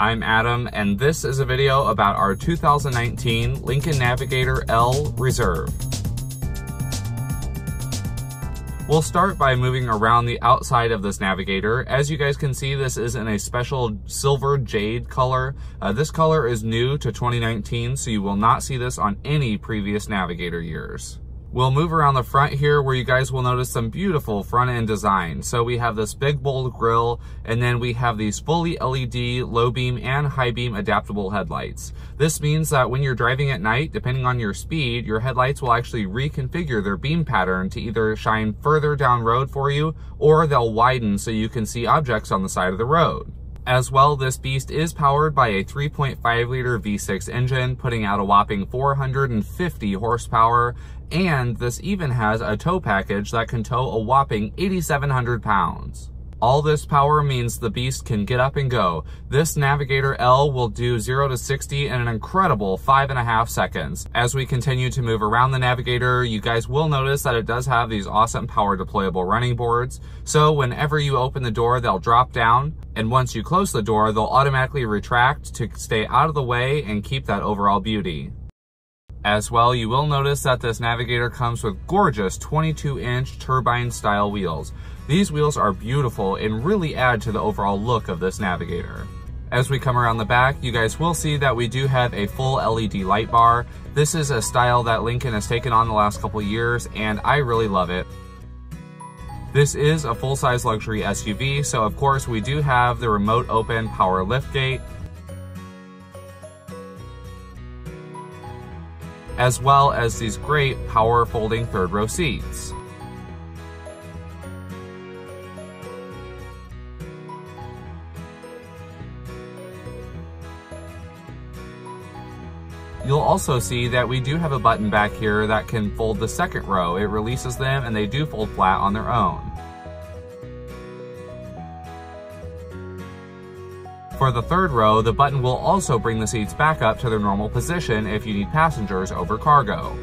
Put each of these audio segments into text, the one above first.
I'm Adam, and this is a video about our 2019 Lincoln Navigator L Reserve. We'll start by moving around the outside of this Navigator. As you guys can see, this is in a special silver jade color. This color is new to 2019, so you will not see this on any previous Navigator years. We'll move around the front here where you guys will notice some beautiful front end design. So we have this big bold grille, and then we have these fully LED low beam and high beam adaptable headlights. This means that when you're driving at night, depending on your speed, your headlights will actually reconfigure their beam pattern to either shine further down road for you, or they'll widen so you can see objects on the side of the road. As well, this beast is powered by a 3.5 liter V6 engine, putting out a whopping 450 horsepower, and this even has a tow package that can tow a whopping 8,700 pounds. All this power means the beast can get up and go. This Navigator L will do 0 to 60 in an incredible 5.5 seconds. As we continue to move around the Navigator, you guys will notice that it does have these awesome power deployable running boards. So whenever you open the door, they'll drop down. And once you close the door, they'll automatically retract to stay out of the way and keep that overall beauty. As well, you will notice that this Navigator comes with gorgeous 22-inch turbine-style wheels. These wheels are beautiful and really add to the overall look of this Navigator. As we come around the back, you guys will see that we do have a full LED light bar. This is a style that Lincoln has taken on the last couple years, and I really love it. This is a full-size luxury SUV, so of course we do have the remote open power liftgate, as well as these great power folding third row seats. You'll also see that we do have a button back here that can fold the second row. It releases them and they do fold flat on their own. For the third row, the button will also bring the seats back up to their normal position if you need passengers over cargo.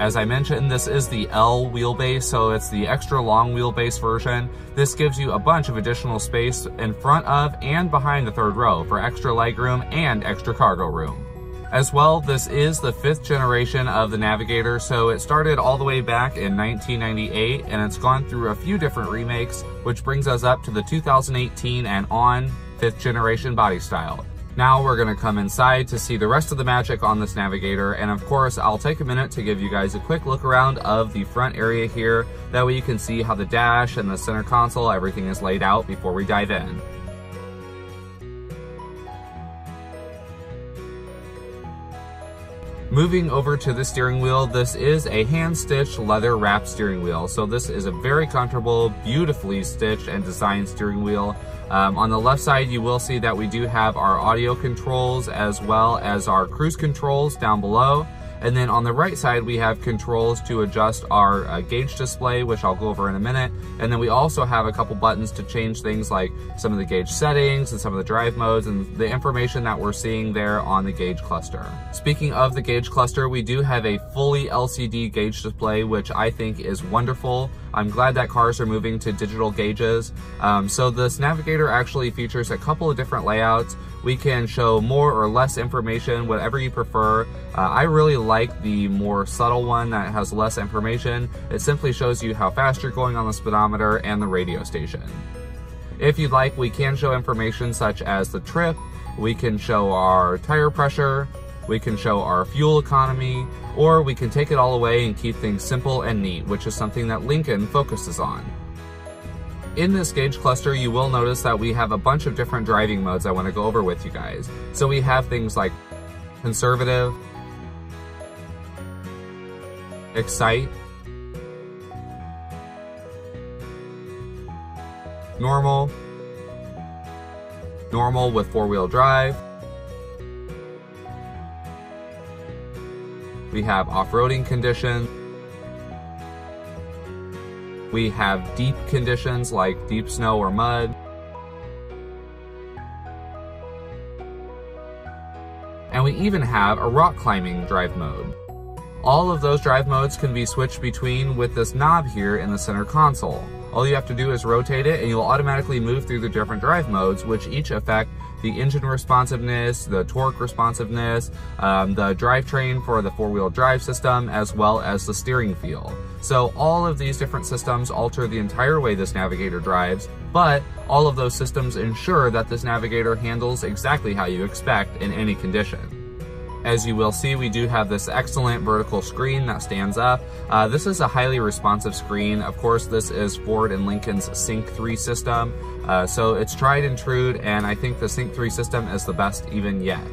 As I mentioned, this is the L wheelbase, so it's the extra long wheelbase version. This gives you a bunch of additional space in front of and behind the third row for extra legroom and extra cargo room. As well, this is the 5th generation of the Navigator, so it started all the way back in 1998, and it's gone through a few different remakes, which brings us up to the 2018 and on 5th generation body style. Now we're going to come inside to see the rest of the magic on this Navigator, and of course I'll take a minute to give you guys a quick look around of the front area here. That way you can see how the dash and the center console, everything is laid out before we dive in. Moving over to the steering wheel, this is a hand-stitched leather-wrapped steering wheel. So this is a very comfortable, beautifully stitched and designed steering wheel. On the left side, you will see that we do have our audio controls as well as our cruise controls down below. And then on the right side, we have controls to adjust our gauge display, which I'll go over in a minute. And then we also have a couple buttons to change things like some of the gauge settings and some of the drive modes and the information that we're seeing there on the gauge cluster. Speaking of the gauge cluster, we do have a fully LCD gauge display, which I think is wonderful. I'm glad that cars are moving to digital gauges. So this Navigator actually features a couple of different layouts. We can show more or less information, whatever you prefer. I really like the more subtle one that has less information. It simply shows you how fast you're going on the speedometer and the radio station. If you'd like, we can show information such as the trip, we can show our tire pressure, we can show our fuel economy, or we can take it all away and keep things simple and neat, which is something that Lincoln focuses on. In this gauge cluster, you will notice that we have a bunch of different driving modes I want to go over with you guys. So we have things like conservative, excite, normal with 4-wheel drive. We have off-roading conditions. We have deep conditions like deep snow or mud. And we even have a rock climbing drive mode. All of those drive modes can be switched between with this knob here in the center console. All you have to do is rotate it and you'll automatically move through the different drive modes, which each affect the engine responsiveness, the torque responsiveness, the drivetrain for the four-wheel drive system, as well as the steering feel. So all of these different systems alter the entire way this Navigator drives, but all of those systems ensure that this Navigator handles exactly how you expect in any condition. As you will see, we do have this excellent vertical screen that stands up. This is a highly responsive screen. Of course, this is Ford and Lincoln's Sync 3 system. So it's tried and true, and I think the Sync 3 system is the best even yet.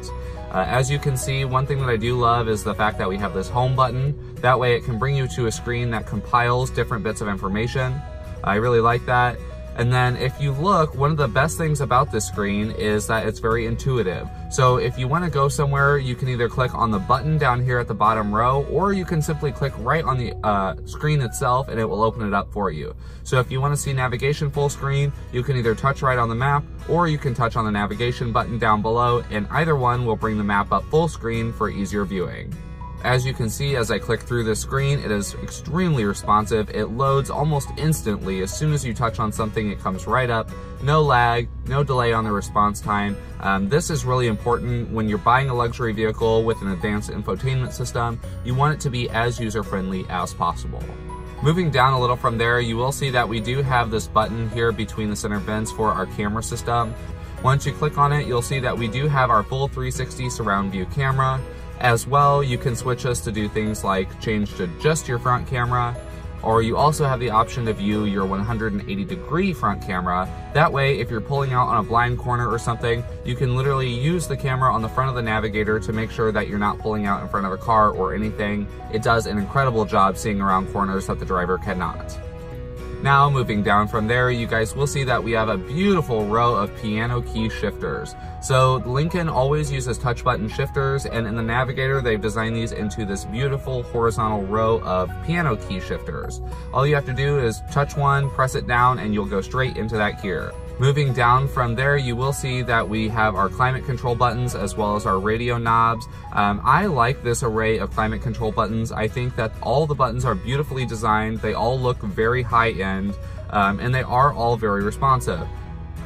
As you can see, one thing that I do love is the fact that we have this home button. That way it can bring you to a screen that compiles different bits of information. I really like that. And then if you look, one of the best things about this screen is that it's very intuitive. So if you want to go somewhere, you can either click on the button down here at the bottom row, or you can simply click right on the screen itself and it will open it up for you. So if you want to see navigation full screen, you can either touch right on the map, or you can touch on the navigation button down below, and either one will bring the map up full screen for easier viewing. As you can see, as I click through this screen, it is extremely responsive. It loads almost instantly. As soon as you touch on something, it comes right up. No lag, no delay on the response time. This is really important when you're buying a luxury vehicle with an advanced infotainment system. You want it to be as user-friendly as possible. Moving down a little from there, you will see that we do have this button here between the center vents for our camera system. Once you click on it, you'll see that we do have our full 360 surround view camera. As well, you can switch this to do things like change to just your front camera, or you also have the option to view your 180-degree front camera. That way, if you're pulling out on a blind corner or something, you can literally use the camera on the front of the Navigator to make sure that you're not pulling out in front of a car or anything. It does an incredible job seeing around corners that the driver cannot. Now, moving down from there, you guys will see that we have a beautiful row of piano key shifters. So Lincoln always uses touch button shifters, and in the Navigator, they've designed these into this beautiful horizontal row of piano key shifters. All you have to do is touch one, press it down, and you'll go straight into that gear. Moving down from there, you will see that we have our climate control buttons as well as our radio knobs. I like this array of climate control buttons. I think that all the buttons are beautifully designed. They all look very high end, and they are all very responsive.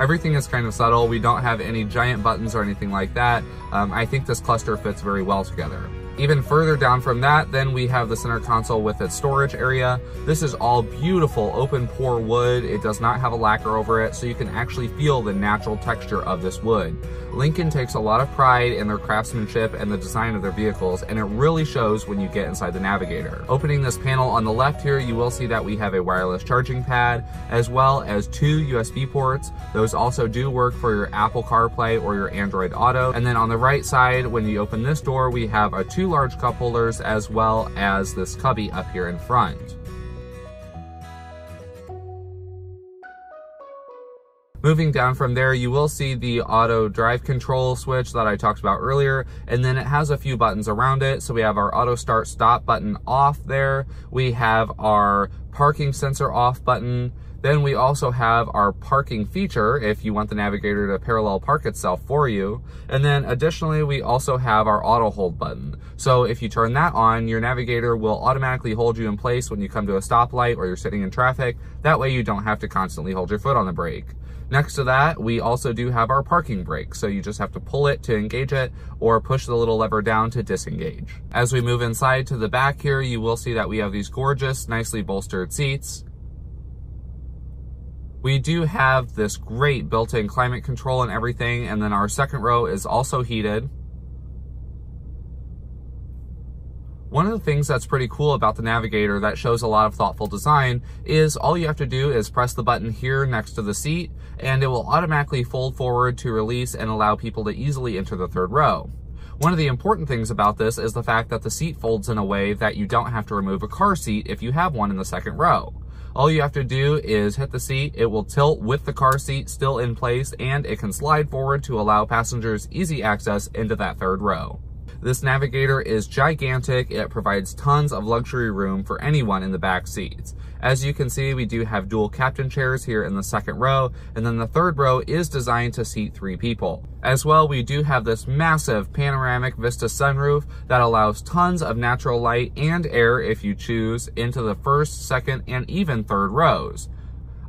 Everything is kind of subtle. We don't have any giant buttons or anything like that. I think this cluster fits very well together. Even further down from that, then we have the center console with its storage area. This is all beautiful open pore wood. It does not have a lacquer over it, so you can actually feel the natural texture of this wood. Lincoln takes a lot of pride in their craftsmanship and the design of their vehicles, and it really shows when you get inside the Navigator. Opening this panel on the left here, you will see that we have a wireless charging pad, as well as 2 USB ports. Those also do work for your Apple CarPlay or your Android Auto. And then on the right side, when you open this door, we have our 2 large cup holders, as well as this cubby up here in front. Moving down from there, you will see the auto drive control switch that I talked about earlier, and then it has a few buttons around it. So we have our auto start stop button off there. We have our parking sensor off button. Then we also have our parking feature if you want the Navigator to parallel park itself for you. And then additionally, we also have our auto hold button. So if you turn that on, your Navigator will automatically hold you in place when you come to a stoplight or you're sitting in traffic. That way you don't have to constantly hold your foot on the brake. Next to that, we also do have our parking brake. So you just have to pull it to engage it or push the little lever down to disengage. As we move inside to the back here, you will see that we have these gorgeous, nicely bolstered seats. We do have this great built-in climate control and everything, and then our second row is also heated. One of the things that's pretty cool about the Navigator that shows a lot of thoughtful design is all you have to do is press the button here next to the seat, and it will automatically fold forward to release and allow people to easily enter the third row. One of the important things about this is the fact that the seat folds in a way that you don't have to remove a car seat if you have one in the second row. All you have to do is hit the seat, it will tilt with the car seat still in place, and it can slide forward to allow passengers easy access into that third row. This Navigator is gigantic. It provides tons of luxury room for anyone in the back seats. As you can see, we do have dual captain chairs here in the second row, and then the third row is designed to seat 3 people. As well, we do have this massive panoramic Vista sunroof that allows tons of natural light and air, if you choose, into the first, second, and even third rows.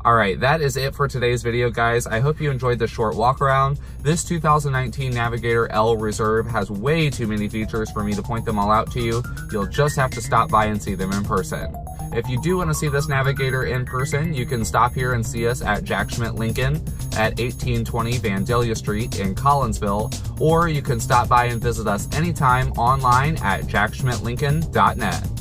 All right, that is it for today's video, guys. I hope you enjoyed this short walk around. This 2019 Navigator L Reserve has way too many features for me to point them all out to you. You'll just have to stop by and see them in person. If you do want to see this Navigator in person, you can stop here and see us at Jack Schmitt Lincoln at 1820 Vandalia Street in Collinsville, or you can stop by and visit us anytime online at jackschmittlincoln.net.